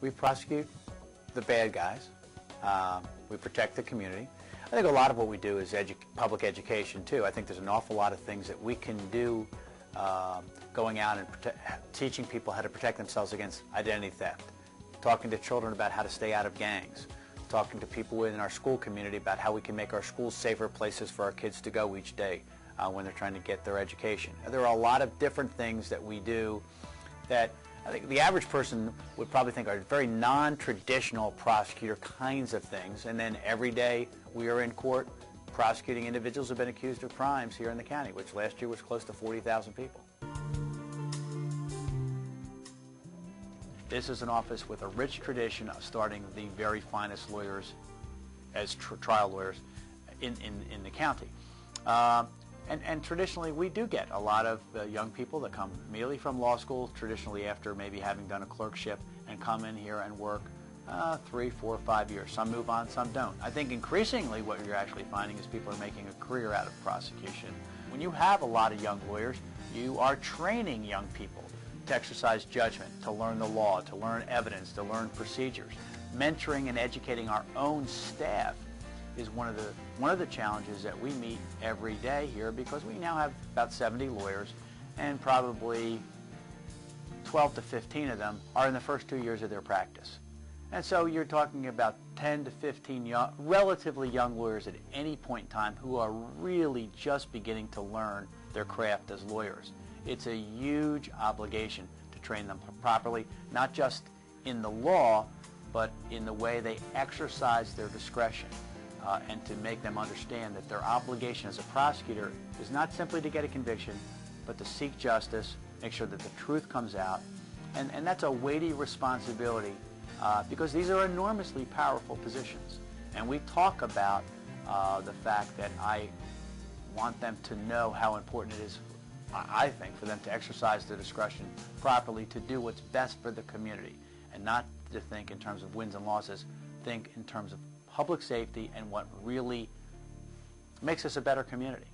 We prosecute the bad guys. We protect the community. I think a lot of what we do is public education too. I think there's an awful lot of things that we can do going out and teaching people how to protect themselves against identity theft, talking to children about how to stay out of gangs, talking to people within our school community about how we can make our schools safer places for our kids to go each day when they're trying to get their education. There are a lot of different things that we do that I think the average person would probably think are very non-traditional prosecutor kinds of things, and then every day we are in court prosecuting individuals who have been accused of crimes here in the county, which last year was close to 40,000 people. This is an office with a rich tradition of starting the very finest lawyers as trial lawyers in the county. And traditionally, we do get a lot of young people that come immediately from law school, traditionally after maybe having done a clerkship, and come in here and work 3, 4, 5 years. Some move on, some don't. I think increasingly what you're actually finding is people are making a career out of prosecution. When you have a lot of young lawyers, you are training young people to exercise judgment, to learn the law, to learn evidence, to learn procedures. Mentoring and educating our own staff is one of the challenges that we meet every day here, because we now have about 70 lawyers, and probably 12 to 15 of them are in the first 2 years of their practice. And so you're talking about 10 to 15 relatively young lawyers at any point in time who are really just beginning to learn their craft as lawyers. It's a huge obligation to train them properly, not just in the law, but in the way they exercise their discretion. And to make them understand that their obligation as a prosecutor is not simply to get a conviction, but to seek justice, make sure that the truth comes out. And that's a weighty responsibility because these are enormously powerful positions. And we talk about the fact that I want them to know how important it is, I think, for them to exercise their discretion properly, to do what's best for the community, and not to think in terms of wins and losses, think in terms of public safety and what really makes us a better community.